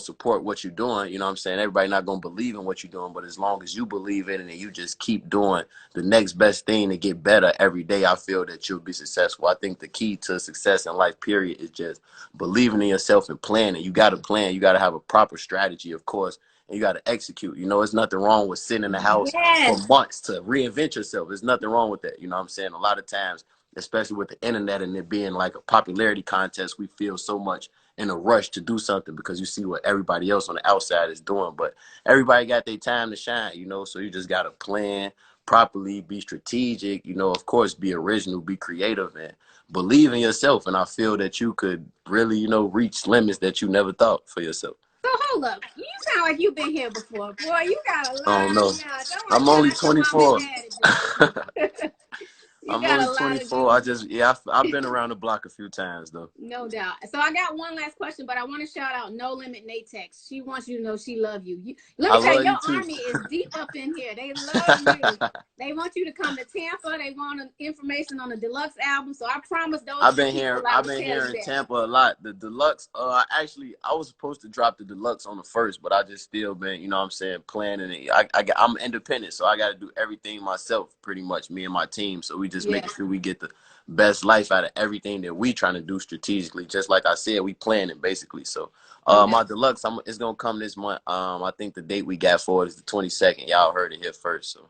support what you're doing, you know what I'm saying? Everybody not going to believe in what you're doing, but as long as you believe in it and you just keep doing the next best thing to get better every day, I feel that you'll be successful. I think the key to success in life, period, is just believing in yourself and planning. You got to plan. You got to have a proper strategy, of course, and you got to execute. You know, there's nothing wrong with sitting in the house for months to reinvent yourself. There's nothing wrong with that. You know what I'm saying? A lot of times, especially with the internet and it being like a popularity contest, we feel so much in a rush to do something because you see what everybody else on the outside is doing. But everybody got their time to shine, you know, so you just got to plan properly, be strategic, you know, of course, be original, be creative, and believe in yourself. And I feel that you could really, you know, reach limits that you never thought for yourself. So hold up, you sound like you've been here before. Boy, you got a lot. I don't know. I'm only 24. I'm only 24. I've been around the block a few times though. No doubt. So I got one last question, but I want to shout out No Limit Natex. She wants you to know she love you. Let me tell you, your army is deep up in here. They love you. They want you to come to Tampa. They want information on the Deluxe album. So I promise those. I've been here in Tampa a lot. The Deluxe. I was supposed to drop the Deluxe on the 1st, but I just still been, you know what I'm saying, planning it. I'm independent, so I got to do everything myself, pretty much, me and my team. So we just making sure we get the best life out of everything that we trying to do strategically. Just like I said, we planning basically. So my Deluxe, it's gonna come this month. I think the date we got for it is the 22nd. Y'all heard it here first. So.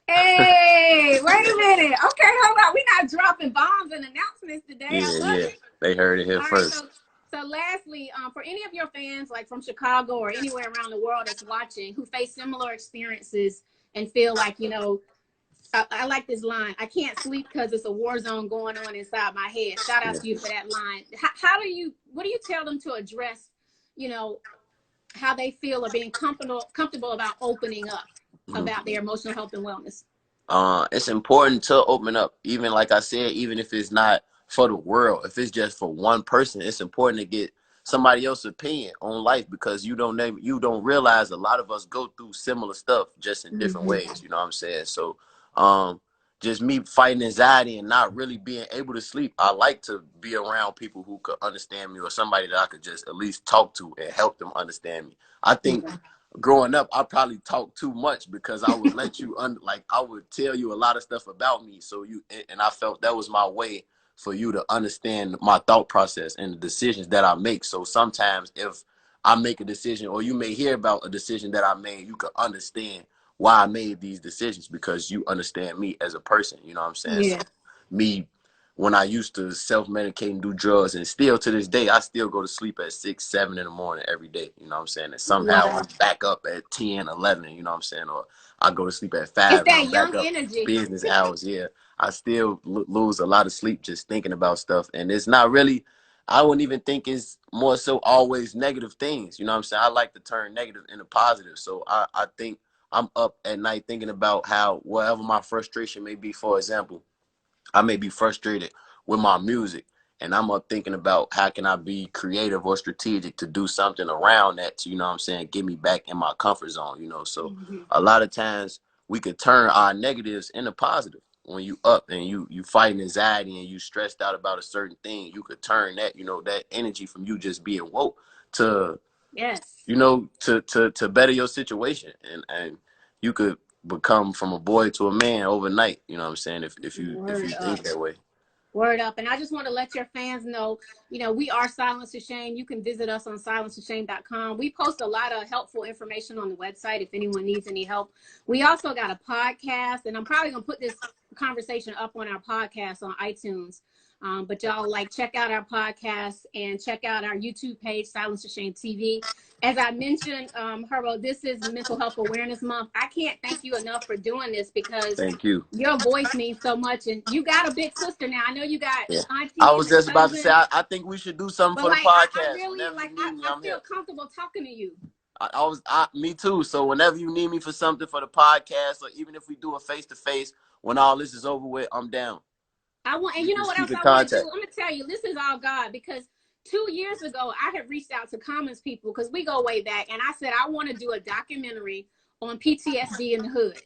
Hey, wait a minute. Okay, hold on. We're not dropping bombs and announcements today. Yeah. They heard it here first. Right, so lastly, for any of your fans, like from Chicago or anywhere around the world that's watching, who face similar experiences and feel like, you know, I like this line, I can't sleep because it's a war zone going on inside my head. Shout out to you for that line. What do you tell them to address, you know, how they feel or being comfortable about opening up about their emotional health and wellness? It's important to open up, even like I said, even if it's not for the world, if it's just for one person, it's important to get somebody else's opinion on life, because you don't realize a lot of us go through similar stuff just in different ways. You know what I'm saying? So just me fighting anxiety and not really being able to sleep, I like to be around people who could understand me, or somebody that I could just at least talk to and help them understand me. I think growing up, I probably talked too much because I would let you I would tell you a lot of stuff about me. So and I felt that was my way for you to understand my thought process and the decisions that I make. So sometimes if I make a decision, or you may hear about a decision that I made, you could understand why I made these decisions, because you understand me as a person. You know what I'm saying? Yeah. So me, when I used to self-medicate and do drugs, and still to this day, I still go to sleep at 6, 7 in the morning every day. You know what I'm saying? And somehow I'm back up at 10, 11, you know what I'm saying? Or I go to sleep at 5. It's that young energy. Business hours, yeah. I still lose a lot of sleep just thinking about stuff. And it's not really, I wouldn't even think it's more so always negative things. You know what I'm saying? I like to turn negative into positive. So I think I'm up at night thinking about how, whatever my frustration may be, for example, I may be frustrated with my music, and I'm up thinking about how can I be creative or strategic to do something around that to, you know what I'm saying, get me back in my comfort zone, you know. So a lot of times we could turn our negatives into positive. When you up and you fighting anxiety and you stressed out about a certain thing, you could turn that, you know, that energy from you just being woke to, you know, to better your situation. And you could become from a boy to a man overnight, you know what I'm saying, if you think that way. Word up. And I just want to let your fans know, you know, we are Silence to Shame. You can visit us on silencetoshame.com. We post a lot of helpful information on the website if anyone needs any help. We also got a podcast, and I'm probably going to put this conversation up on our podcast on iTunes. But y'all, like, check out our podcast and check out our YouTube page, Silence to Shame TV. As I mentioned, Herbo, this is Mental Health Awareness Month. I can't thank you enough for doing this, because thank you. Your voice means so much, and you got a big sister now. I know you got auntie. I was just about to say, I think we should do something for the podcast. I really I feel comfortable talking to you. Me too. So whenever you need me for something for the podcast, or even if we do a face-to-face, when all this is over with, I'm down. And you know what else I want to do? I'm going to tell you, this is all God, because 2 years ago, I had reached out to Commons people, because we go way back, and I said, I want to do a documentary on PTSD in the hood.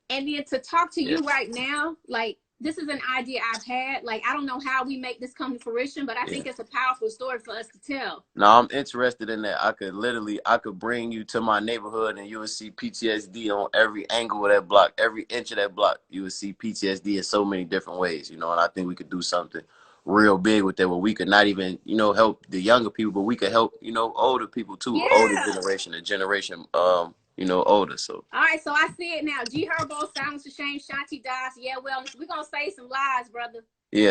And then to talk to you right now, like, this is an idea I've had. Like, I don't know how we make this come to fruition, but I Yeah. think it's a powerful story for us to tell. No, I'm interested in that. I could bring you to my neighborhood and you would see PTSD on every angle of that block, every inch of that block. You would see PTSD in so many different ways, you know, and I think we could do something real big with that where we could not even, you know, help the younger people, but we could help, you know, older people too, older Yeah. generation, a generation, you know, older. So All right, so I see it now. G Herbo, Silence to Shame, Shanti Das. Yeah, well, we're gonna say some lies, brother.